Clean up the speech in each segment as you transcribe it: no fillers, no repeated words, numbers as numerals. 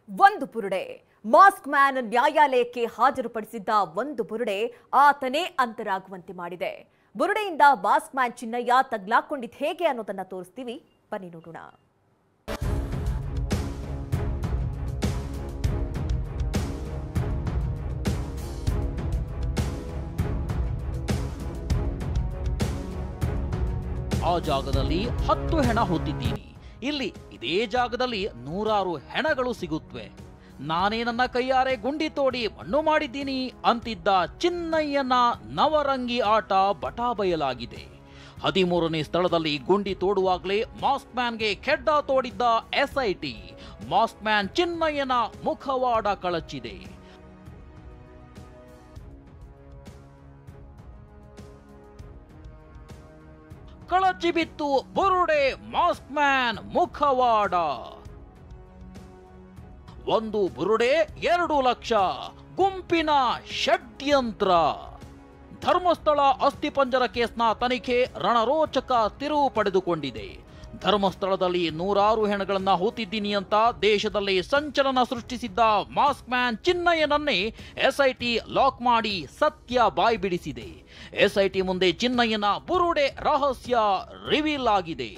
ಒಂದು ಬುರುಡೆ mask man ನ್ಯಾಯಾಲಯಕ್ಕೆ ಹಾಜರುಪಡಿಸಿದ್ದ ಒಂದು ಬುರುಡೆ ಆತನೇ ಅಂತರಾಗುವಂತೆ ಮಾಡಿದೆ. ಬುರುಡೆಯಿಂದ ಮಾಸ್ಕ್ ಮ್ಯಾನ್ ಚಿನ್ನಯ್ಯ ತಗ್ಲಾಕೊಂಡಿದ್ದು ಹೇಗೆ ಅನ್ನೋದನ್ನ ತೋರಿಸ್ತೀವಿ, ಬನ್ನಿ ನೋಡೋಣ. ಆ ಜಾಗದಲ್ಲಿ 10 ಹೆಣ ಹೊತ್ತಿದ್ದೀನಿ. ಇಲ್ಲಿ ಇದೇ ಜಾಗದಲ್ಲಿ 100 ಹೆಣಗಳು ಸಿಗುತ್ತವೆ. ನಾನೇ ನನ್ನ ಕೈಯಾರೆ ಗುಂಡಿ ತೋಡಿ ಮಣ್ಣು ಮಾಡಿದ್ದೀನಿ ಅಂತಿದ್ದ ಚಿನ್ನಯ್ಯನ ನವರಂಗಿ ಆಟ ಬಟಾಬಯಲಾಗಿದೆ. 13ನೇ ಸ್ಥಳದಲ್ಲಿ ಗುಂಡಿ ತೋಡುವಾಗಲೇ ಮಾಸ್ಕ್ ಮ್ಯಾನ್ಗೆ ಕೆಡ್ಡ ತೋಡಿದ್ದ SIT ಮಾಸ್ಕ್ ಮ್ಯಾನ್ ಚಿನ್ನಯ್ಯನ ಮುಖವಾಡ ಕಳಚಿದೆ. ಕಳಚಿ ಬಿತ್ತು ಬುರುಡೆ ಮಾಸ್ಕ್ ಮ್ಯಾನ್ ಮುಖವಾಡ. ಒಂದು ಬುರುಡೆ 2 ಲಕ್ಷ, ಗುಂಪಿನ ಷಡ್ಯಂತ್ರ. ಧರ್ಮಸ್ಥಳ ಅಸ್ಥಿಪಂಜರ ಕೇಸ್ನ ತನಿಖೆ ರಣರೋಚಕ ತಿರುವು ಪಡೆದುಕೊಂಡಿದೆ. ಧರ್ಮಸ್ಥಳದಲ್ಲಿ 100 ಹೆಣಗಳನ್ನ ಹೂತಿದ್ದೀನಿ ಅಂತ ದೇಶದಲ್ಲಿ ಸಂಚಲನ ಸೃಷ್ಟಿಸಿದ್ದ ಮಾಸ್ಕ್ ಮ್ಯಾನ್ ಚಿನ್ನಯ್ಯನನ್ನೇ SIT ಲಾಕ್ ಮಾಡಿ ಸತ್ಯ ಬಾಯ್ಬಿಡಿಸಿದೆ. SIT ಮುಂದೆ ಚಿನ್ನಯ್ಯನ ಬುರುಡೆ ರಹಸ್ಯ ರಿವೀಲ್ ಆಗಿದೆ.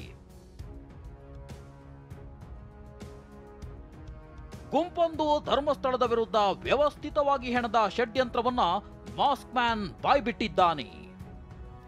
ಗುಂಪೊಂದು ಧರ್ಮಸ್ಥಳದ ವಿರುದ್ಧ ವ್ಯವಸ್ಥಿತವಾಗಿ ಹೆಣದ ಷಡ್ಯಂತ್ರವನ್ನ ಮಾಸ್ಕ್ ಮ್ಯಾನ್ ಬಾಯ್ಬಿಟ್ಟಿದ್ದಾನೆ.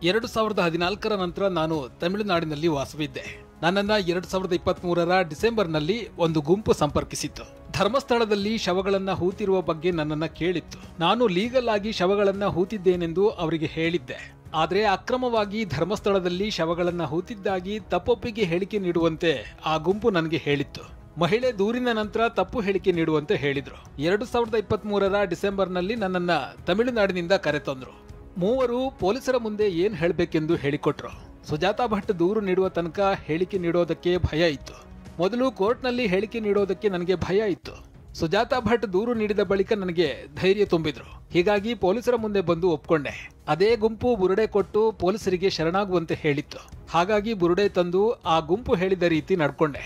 2014ರ ನಂತರ ನಾನು ತಮಿಳುನಾಡಿನಲ್ಲಿ ವಾಸವಿದ್ದೆ. ನನ್ನನ್ನ 2023ರ ಡಿಸೆಂಬರ್ನಲ್ಲಿ ಒಂದು ಗುಂಪು ಸಂಪರ್ಕಿಸಿತ್ತು. ಧರ್ಮಸ್ಥಳದಲ್ಲಿ ಶವಗಳನ್ನ ಹೂತಿರುವ ಬಗ್ಗೆ ನನ್ನನ್ನ ಕೇಳಿತ್ತು. ನಾನು ಲೀಗಲ್ ಆಗಿ ಶವಗಳನ್ನ ಹೂತಿದ್ದೇನೆಂದು ಅವರಿಗೆ ಹೇಳಿದ್ದೆ. ಆದ್ರೆ ಅಕ್ರಮವಾಗಿ ಧರ್ಮಸ್ಥಳದಲ್ಲಿ ಶವಗಳನ್ನ ಹೂತಿದ್ದಾಗಿ ತಪ್ಪೊಪ್ಪಿಗೆ ಹೇಳಿಕೆ ನೀಡುವಂತೆ ಆ ಗುಂಪು ನನಗೆ ಹೇಳಿತ್ತು. ಮಹಿಳೆ ದೂರಿನ ನಂತರ ತಪ್ಪು ಹೇಳಿಕೆ ನೀಡುವಂತೆ ಹೇಳಿದ್ರು. 2023ರ ಡಿಸೆಂಬರ್ನಲ್ಲಿ ನನ್ನನ್ನ ತಮಿಳುನಾಡಿನಿಂದ ಕರೆತಂದ್ರು. ಮೂವರು ಪೊಲೀಸರ ಮುಂದೆ ಏನ್ ಹೇಳಬೇಕೆಂದು ಹೇಳಿಕೊಟ್ರು. ಸುಜಾತಾ ಭಟ್ ದೂರು ನೀಡುವ ತನಕ ಹೇಳಿಕೆ ನೀಡೋದಕ್ಕೆ ಭಯ ಇತ್ತು. ಮೊದಲು ಕೋರ್ಟ್ನಲ್ಲಿ ಹೇಳಿಕೆ ನೀಡೋದಕ್ಕೆ ನನಗೆ ಭಯ ಇತ್ತು. ಸುಜಾತಾ ಭಟ್ ದೂರು ನೀಡಿದ ಬಳಿಕ ನನಗೆ ಧೈರ್ಯ ತುಂಬಿದ್ರು. ಹೀಗಾಗಿ ಪೊಲೀಸರ ಮುಂದೆ ಬಂದು ಒಪ್ಕೊಂಡೆ. ಅದೇ ಗುಂಪು ಬುರುಡೆ ಕೊಟ್ಟು ಪೊಲೀಸರಿಗೆ ಶರಣಾಗುವಂತೆ ಹೇಳಿತ್ತು. ಹಾಗಾಗಿ ಬುರುಡೆ ತಂದು ಆ ಗುಂಪು ಹೇಳಿದ ರೀತಿ ನಡ್ಕೊಂಡೆ.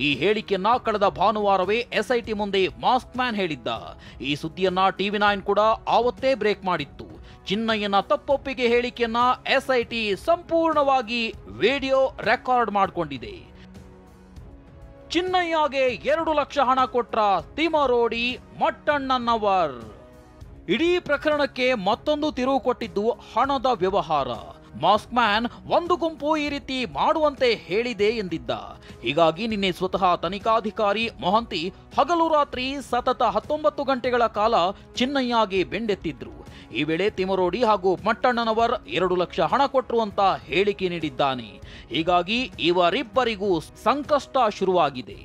ಈ ಹೇಳಿಕೆಯನ್ನ ಕಳೆದ ಭಾನುವಾರವೇ SIT ಮುಂದೆ ಮಾಸ್ಕ್ ಮ್ಯಾನ್ ಹೇಳಿದ್ದ. ಈ ಸುದ್ದಿಯನ್ನ TV9 ಕೂಡ ಆವತ್ತೇ ಬ್ರೇಕ್ ಮಾಡಿತ್ತು. ಚಿನ್ನಯ್ಯನ ತಪ್ಪೊಪ್ಪಿಗೆ ಹೇಳಿಕೆಯನ್ನ SIT ಸಂಪೂರ್ಣವಾಗಿ ವಿಡಿಯೋ ರೆಕಾರ್ಡ್ ಮಾಡಿಕೊಂಡಿದೆ. ಚಿನ್ನಯ್ಯಗೆ 2 ಲಕ್ಷ ಹಣ ಕೊಟ್ರ ತಿಮರೋಡಿ ಮಟ್ಟಣ್ಣನವರ್. ಇಡೀ ಪ್ರಕರಣಕ್ಕೆ ಮತ್ತೊಂದು ತಿರುವು ಕೊಟ್ಟಿದ್ದು ಹಣದ ವ್ಯವಹಾರ. ಮಾಸ್ಕ್ ಮ್ಯಾನ್ ಒಂದು ಗುಂಪು ಈ ರೀತಿ ಮಾಡುವಂತೆ ಹೇಳಿದೆ ಎಂದಿದ್ದ. ಹೀಗಾಗಿ ನಿನ್ನೆ ಸ್ವತಃ ತನಿಖಾಧಿಕಾರಿ ಮೊಹಂತಿ ಹಗಲು ರಾತ್ರಿ ಸತತ 19 ಗಂಟೆಗಳ ಕಾಲ ಚಿನ್ನಯ್ಯಗೆ ಬೆಂಡೆತ್ತಿದ್ರು. ಈ ವೇಳೆ ತಿಮರೋಡಿ ಹಾಗೂ ಮಟ್ಟಣ್ಣನವರ್ 2 ಲಕ್ಷ ಹಣ ಕೊಟ್ರು ಅಂತ ಹೇಳಿಕೆ ನೀಡಿದ್ದಾನೆ. ಹೀಗಾಗಿ ಇವರಿಬ್ಬರಿಗೂ ಸಂಕಷ್ಟ ಶುರುವಾಗಿದೆ.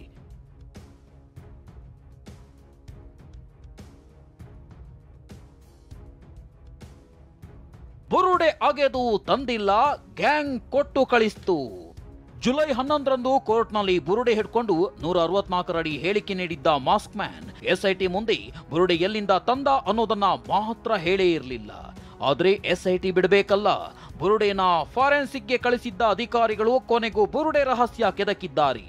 ಬುರುಡೆ ಅಗೆದು ತಂದಿಲ್ಲ, ಗ್ಯಾಂಗ್ ಕೊಟ್ಟು ಕಳಿಸ್ತು. ಜುಲೈ 11ರಂದು ಕೋರ್ಟ್ನಲ್ಲಿ ಬುರುಡೆ ಹಿಡ್ಕೊಂಡು 164 ಅಡಿ ಹೇಳಿಕೆ ನೀಡಿದ್ದ ಮಾಸ್ಕ್ ಮ್ಯಾನ್ SIT ಮುಂದೆ ಬುರುಡೆ ಎಲ್ಲಿಂದ ತಂದ ಅನ್ನೋದನ್ನ ಮಾತ್ರ ಹೇಳೇ ಇರಲಿಲ್ಲ. ಆದ್ರೆ SIT ಬಿಡಬೇಕಲ್ಲ. ಬುರುಡೆನ ಫಾರೆನ್ಸಿಕ್ಗೆ ಕಳಿಸಿದ್ದ ಅಧಿಕಾರಿಗಳು ಕೊನೆಗೂ ಬುರುಡೆ ರಹಸ್ಯ ಕೆದಕಿದ್ದಾರೆ.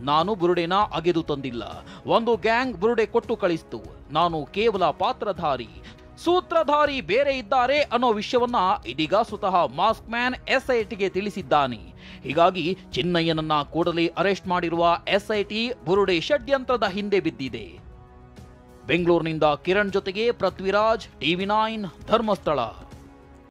ನಾನು ಬುರುಡೆನ ಅಗೆದು ತಂದಿಲ್ಲ, ಒಂದು ಗ್ಯಾಂಗ್ ಬುರುಡೆ ಕೊಟ್ಟು ಕಳಿಸ್ತು. ನಾನು ಕೇವಲ ಪಾತ್ರಧಾರಿ, ಸೂತ್ರಧಾರಿ ಬೇರೆ ಇದ್ದಾರೆ ಅನ್ನೋ ವಿಷಯವನ್ನ ಇದೀಗ ಸ್ವತಃ ಮಾಸ್ಕ್ ಮ್ಯಾನ್ SITಗೆ ತಿಳಿಸಿದ್ದಾನೆ. ಹೀಗಾಗಿ ಚಿನ್ನಯ್ಯನನ್ನ ಕೂಡಲೇ ಅರೆಸ್ಟ್ ಮಾಡಿರುವ SIT ಬುರುಡೆ ಷಡ್ಯಂತ್ರದ ಹಿಂದೆ ಬಿದ್ದಿದೆ. ಬೆಂಗಳೂರಿನಿಂದ ಕಿರಣ್ ಜೊತೆಗೆ ಪೃಥ್ವಿರಾಜ್, TV9 ಧರ್ಮಸ್ಥಳ.